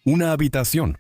Una habitación.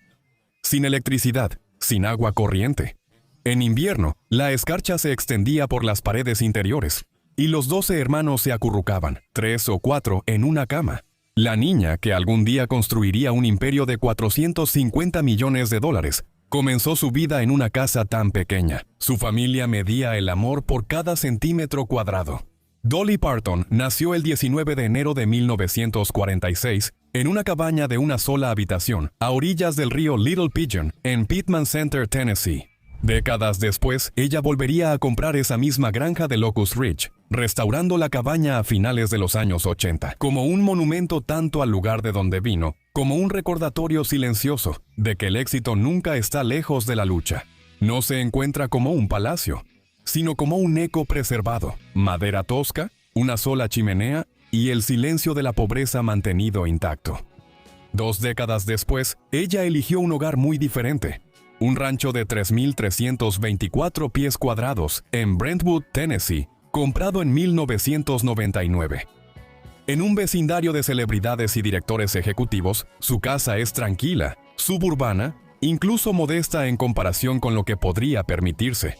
Sin electricidad, sin agua corriente. En invierno, la escarcha se extendía por las paredes interiores, y los 12 hermanos se acurrucaban, 3 o 4, en una cama. La niña, que algún día construiría un imperio de $450 millones, comenzó su vida en una casa tan pequeña. Su familia medía el amor por cada centímetro cuadrado. Dolly Parton nació el 19 de enero de 1946 en una cabaña de una sola habitación, a orillas del río Little Pigeon, en Pittman Center, Tennessee. Décadas después, ella volvería a comprar esa misma granja de Locust Ridge, restaurando la cabaña a finales de los años 80, como un monumento tanto al lugar de donde vino, como un recordatorio silencioso de que el éxito nunca está lejos de la lucha. No se encuentra como un palacio, sino como un eco preservado, madera tosca, una sola chimenea y el silencio de la pobreza mantenido intacto. 2 décadas después, ella eligió un hogar muy diferente. Un rancho de 3,324 pies cuadrados en Brentwood, Tennessee, comprado en 1999. En un vecindario de celebridades y directores ejecutivos, su casa es tranquila, suburbana, incluso modesta en comparación con lo que podría permitirse.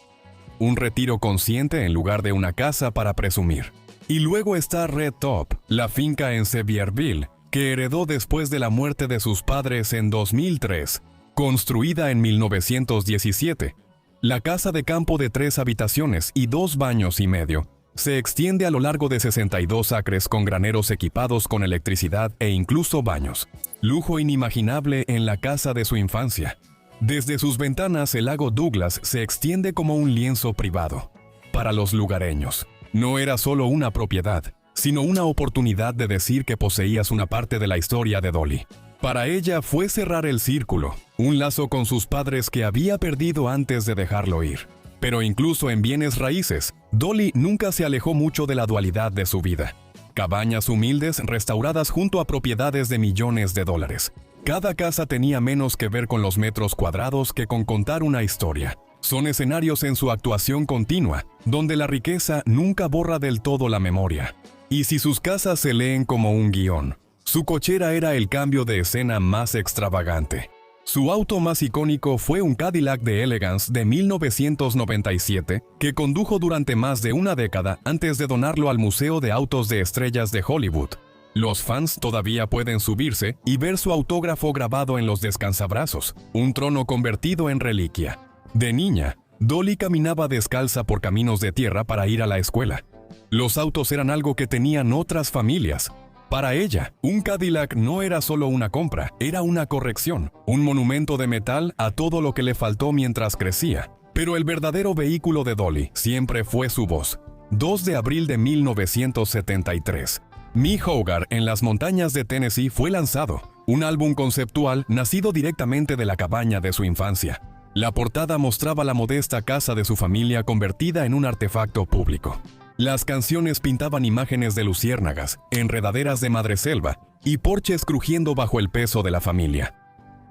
Un retiro consciente en lugar de una casa para presumir. Y luego está Red Top, la finca en Sevierville, que heredó después de la muerte de sus padres en 2003. Construida en 1917, la casa de campo de 3 habitaciones y 2 baños y medio se extiende a lo largo de 62 acres con graneros equipados con electricidad e incluso baños. Lujo inimaginable en la casa de su infancia. Desde sus ventanas el lago Douglas se extiende como un lienzo privado. Para los lugareños, no era solo una propiedad, sino una oportunidad de decir que poseías una parte de la historia de Dolly. Para ella fue cerrar el círculo, un lazo con sus padres que había perdido antes de dejarlo ir. Pero incluso en bienes raíces, Dolly nunca se alejó mucho de la dualidad de su vida. Cabañas humildes restauradas junto a propiedades de millones de dólares. Cada casa tenía menos que ver con los metros cuadrados que con contar una historia. Son escenarios en su actuación continua, donde la riqueza nunca borra del todo la memoria. Y si sus casas se leen como un guión, su cochera era el cambio de escena más extravagante. Su auto más icónico fue un Cadillac de Elegance de 1997 que condujo durante más de una década antes de donarlo al Museo de Autos de Estrellas de Hollywood. Los fans todavía pueden subirse y ver su autógrafo grabado en los descansabrazos, un trono convertido en reliquia. De niña, Dolly caminaba descalza por caminos de tierra para ir a la escuela. Los autos eran algo que tenían otras familias. Para ella, un Cadillac no era solo una compra, era una corrección, un monumento de metal a todo lo que le faltó mientras crecía. Pero el verdadero vehículo de Dolly siempre fue su voz. 2 de abril de 1973. Mi Hogar en las montañas de Tennessee fue lanzado, un álbum conceptual nacido directamente de la cabaña de su infancia. La portada mostraba la modesta casa de su familia convertida en un artefacto público. Las canciones pintaban imágenes de luciérnagas, enredaderas de madreselva y porches crujiendo bajo el peso de la familia.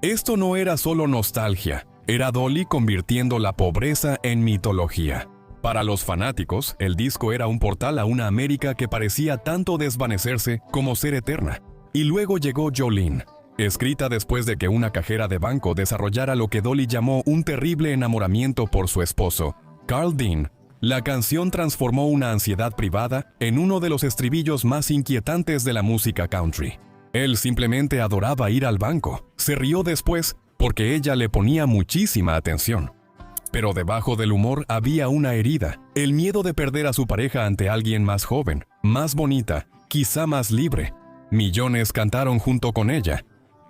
Esto no era solo nostalgia, era Dolly convirtiendo la pobreza en mitología. Para los fanáticos, el disco era un portal a una América que parecía tanto desvanecerse como ser eterna. Y luego llegó Jolene, escrita después de que una cajera de banco desarrollara lo que Dolly llamó un terrible enamoramiento por su esposo, Carl Dean. La canción transformó una ansiedad privada en uno de los estribillos más inquietantes de la música country. Él simplemente adoraba ir al banco. Se rió después porque ella le ponía muchísima atención. Pero debajo del humor había una herida, el miedo de perder a su pareja ante alguien más joven, más bonita, quizá más libre. Millones cantaron junto con ella,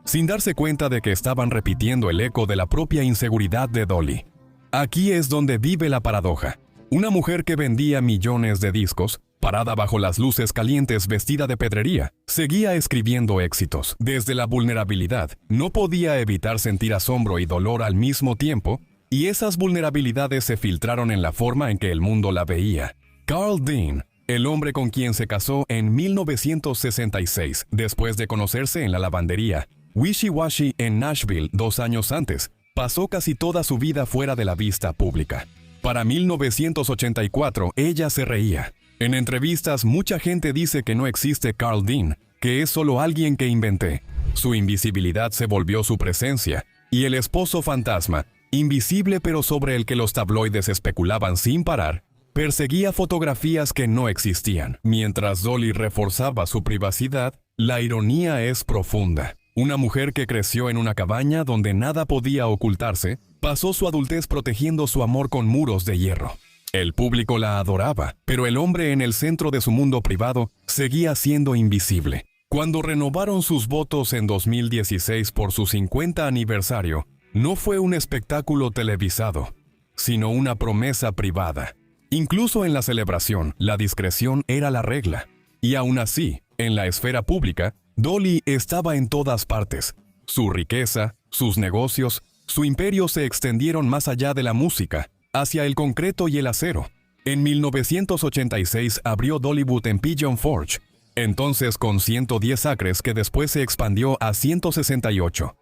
sin darse cuenta de que estaban repitiendo el eco de la propia inseguridad de Dolly. Aquí es donde vive la paradoja. Una mujer que vendía millones de discos, parada bajo las luces calientes vestida de pedrería, seguía escribiendo éxitos. Desde la vulnerabilidad, no podía evitar sentir asombro y dolor al mismo tiempo, y esas vulnerabilidades se filtraron en la forma en que el mundo la veía. Carl Dean, el hombre con quien se casó en 1966, después de conocerse en la lavandería Wishy Washy en Nashville 2 años antes, pasó casi toda su vida fuera de la vista pública. Para 1984, ella se reía. En entrevistas, mucha gente dice que no existe Carl Dean, que es solo alguien que inventé. Su invisibilidad se volvió su presencia, y el esposo fantasma, invisible pero sobre el que los tabloides especulaban sin parar, perseguía fotografías que no existían. Mientras Dolly reforzaba su privacidad, la ironía es profunda. Una mujer que creció en una cabaña donde nada podía ocultarse, pasó su adultez protegiendo su amor con muros de hierro. El público la adoraba, pero el hombre en el centro de su mundo privado seguía siendo invisible. Cuando renovaron sus votos en 2016 por su 50 aniversario, no fue un espectáculo televisado, sino una promesa privada. Incluso en la celebración, la discreción era la regla. Y aún así, en la esfera pública, Dolly estaba en todas partes. Su riqueza, sus negocios, su imperio se extendieron más allá de la música, hacia el concreto y el acero. En 1986 abrió Dollywood en Pigeon Forge, entonces con 110 acres que después se expandió a 168.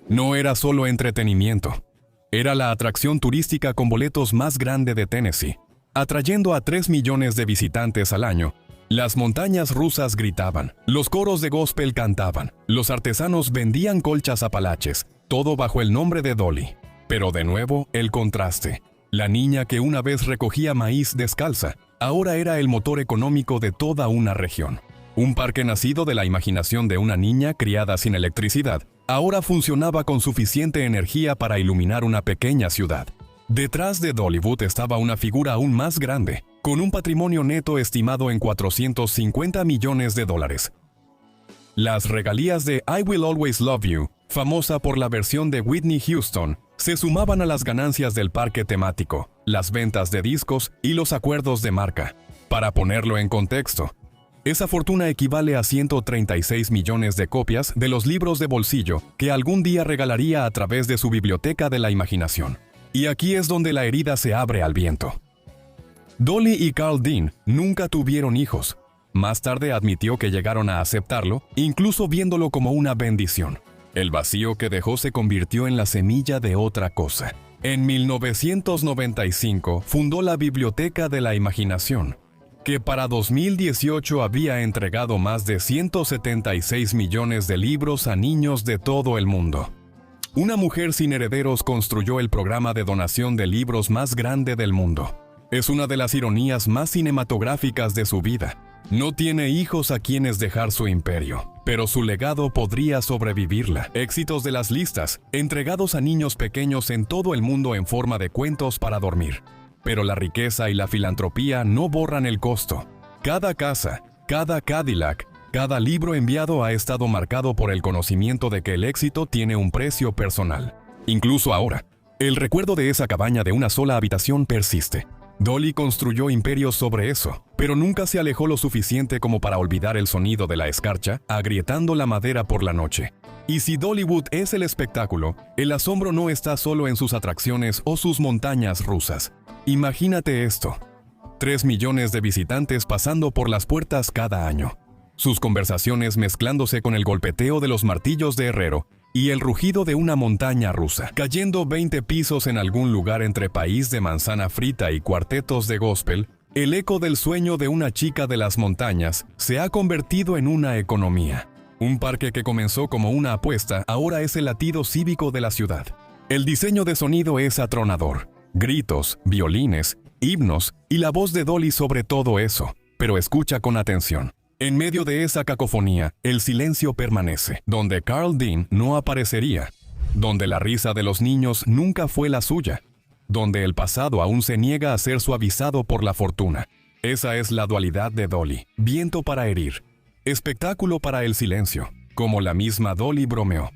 No era solo entretenimiento, era la atracción turística con boletos más grande de Tennessee, atrayendo a 3 millones de visitantes al año. Las montañas rusas gritaban, los coros de gospel cantaban, los artesanos vendían colchas apalaches, todo bajo el nombre de Dolly. Pero de nuevo, el contraste. La niña que una vez recogía maíz descalza, ahora era el motor económico de toda una región. Un parque nacido de la imaginación de una niña criada sin electricidad, ahora funcionaba con suficiente energía para iluminar una pequeña ciudad. Detrás de Dollywood estaba una figura aún más grande, con un patrimonio neto estimado en 450 millones de dólares. Las regalías de I Will Always Love You, famosa por la versión de Whitney Houston, se sumaban a las ganancias del parque temático, las ventas de discos y los acuerdos de marca. Para ponerlo en contexto, esa fortuna equivale a 136 millones de copias de los libros de bolsillo que algún día regalaría a través de su biblioteca de la imaginación. Y aquí es donde la herida se abre al viento. Dolly y Carl Dean nunca tuvieron hijos. Más tarde admitió que llegaron a aceptarlo, incluso viéndolo como una bendición. El vacío que dejó se convirtió en la semilla de otra cosa. En 1995 fundó la Biblioteca de la Imaginación, que para 2018 había entregado más de 176 millones de libros a niños de todo el mundo. Una mujer sin herederos construyó el programa de donación de libros más grande del mundo. Es una de las ironías más cinematográficas de su vida. No tiene hijos a quienes dejar su imperio, pero su legado podría sobrevivirla. Éxitos de las listas, entregados a niños pequeños en todo el mundo en forma de cuentos para dormir. Pero la riqueza y la filantropía no borran el costo. Cada casa, cada Cadillac, cada libro enviado ha estado marcado por el conocimiento de que el éxito tiene un precio personal. Incluso ahora, el recuerdo de esa cabaña de una sola habitación persiste. Dolly construyó imperios sobre eso, pero nunca se alejó lo suficiente como para olvidar el sonido de la escarcha agrietando la madera por la noche. Y si Dollywood es el espectáculo, el asombro no está solo en sus atracciones o sus montañas rusas. Imagínate esto: 3 millones de visitantes pasando por las puertas cada año. Sus conversaciones mezclándose con el golpeteo de los martillos de herrero y el rugido de una montaña rusa, cayendo 20 pisos en algún lugar entre país de manzana frita y cuartetos de gospel. El eco del sueño de una chica de las montañas se ha convertido en una economía. Un parque que comenzó como una apuesta ahora es el latido cívico de la ciudad. El diseño de sonido es atronador. Gritos, violines, himnos y la voz de Dolly sobre todo eso. Pero escucha con atención. En medio de esa cacofonía, el silencio permanece, donde Carl Dean no aparecería, donde la risa de los niños nunca fue la suya, donde el pasado aún se niega a ser suavizado por la fortuna. Esa es la dualidad de Dolly: viento para herir, espectáculo para el silencio. Como la misma Dolly bromeó: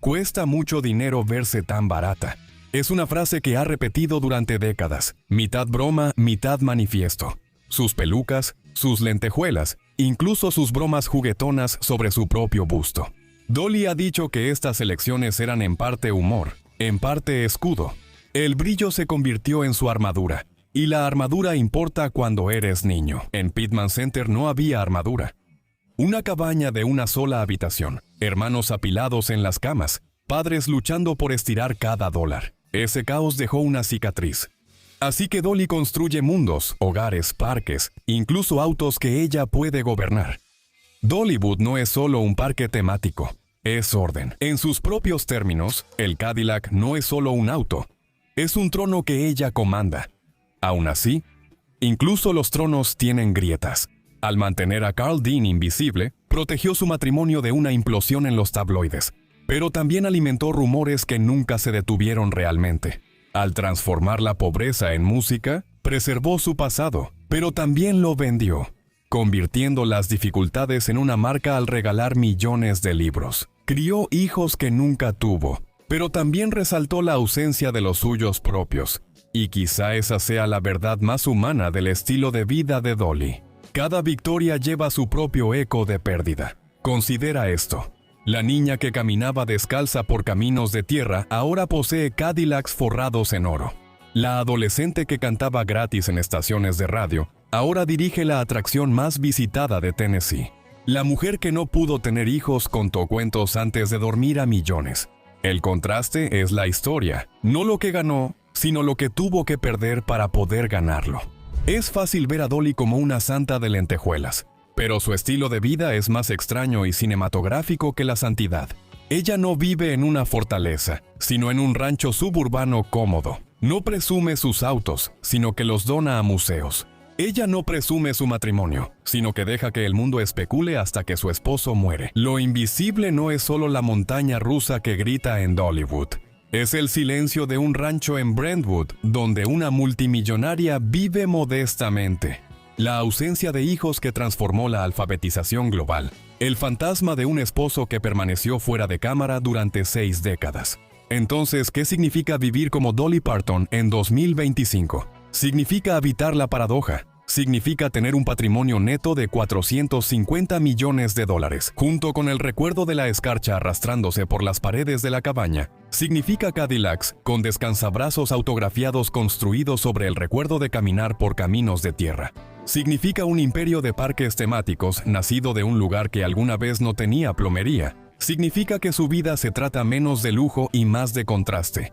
cuesta mucho dinero verse tan barata. Es una frase que ha repetido durante décadas, mitad broma, mitad manifiesto. Sus pelucas, sus lentejuelas, incluso sus bromas juguetonas sobre su propio busto. Dolly ha dicho que estas elecciones eran en parte humor, en parte escudo. El brillo se convirtió en su armadura, y la armadura importa cuando eres niño. En Pittman Center no había armadura. Una cabaña de una sola habitación, hermanos apilados en las camas, padres luchando por estirar cada dólar. Ese caos dejó una cicatriz. Así que Dolly construye mundos, hogares, parques, incluso autos que ella puede gobernar. Dollywood no es solo un parque temático, es orden. En sus propios términos, el Cadillac no es solo un auto, es un trono que ella comanda. Aún así, incluso los tronos tienen grietas. Al mantener a Carl Dean invisible, protegió su matrimonio de una implosión en los tabloides, pero también alimentó rumores que nunca se detuvieron realmente. Al transformar la pobreza en música, preservó su pasado, pero también lo vendió, convirtiendo las dificultades en una marca al regalar millones de libros. Crió hijos que nunca tuvo, pero también resaltó la ausencia de los suyos propios. Y quizá esa sea la verdad más humana del estilo de vida de Dolly. Cada victoria lleva su propio eco de pérdida. Considera esto. La niña que caminaba descalza por caminos de tierra ahora posee Cadillacs forrados en oro. La adolescente que cantaba gratis en estaciones de radio ahora dirige la atracción más visitada de Tennessee. La mujer que no pudo tener hijos contó cuentos antes de dormir a millones. El contraste es la historia, no lo que ganó, sino lo que tuvo que perder para poder ganarlo. Es fácil ver a Dolly como una santa de lentejuelas, pero su estilo de vida es más extraño y cinematográfico que la santidad. Ella no vive en una fortaleza, sino en un rancho suburbano cómodo. No presume sus autos, sino que los dona a museos. Ella no presume su matrimonio, sino que deja que el mundo especule hasta que su esposo muere. Lo invisible no es solo la montaña rusa que grita en Dollywood. Es el silencio de un rancho en Brentwood, donde una multimillonaria vive modestamente. La ausencia de hijos que transformó la alfabetización global. El fantasma de un esposo que permaneció fuera de cámara durante 6 décadas. Entonces, ¿qué significa vivir como Dolly Parton en 2025? Significa habitar la paradoja. Significa tener un patrimonio neto de $450 millones, junto con el recuerdo de la escarcha arrastrándose por las paredes de la cabaña. Significa Cadillacs con descansabrazos autografiados construidos sobre el recuerdo de caminar por caminos de tierra. Significa un imperio de parques temáticos nacido de un lugar que alguna vez no tenía plomería. Significa que su vida se trata menos de lujo y más de contraste.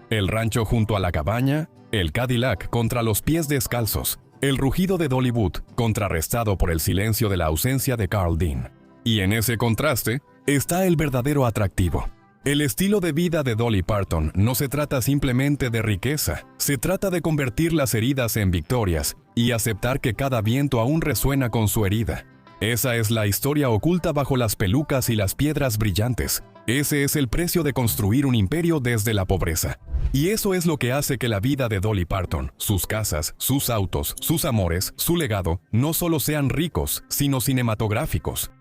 El rancho junto a la cabaña, el Cadillac contra los pies descalzos, el rugido de Dollywood contrarrestado por el silencio de la ausencia de Carl Dean. Y en ese contraste está el verdadero atractivo. El estilo de vida de Dolly Parton no se trata simplemente de riqueza, se trata de convertir las heridas en victorias y aceptar que cada viento aún resuena con su herida. Esa es la historia oculta bajo las pelucas y las piedras brillantes. Ese es el precio de construir un imperio desde la pobreza. Y eso es lo que hace que la vida de Dolly Parton, sus casas, sus autos, sus amores, su legado, no solo sean ricos, sino cinematográficos.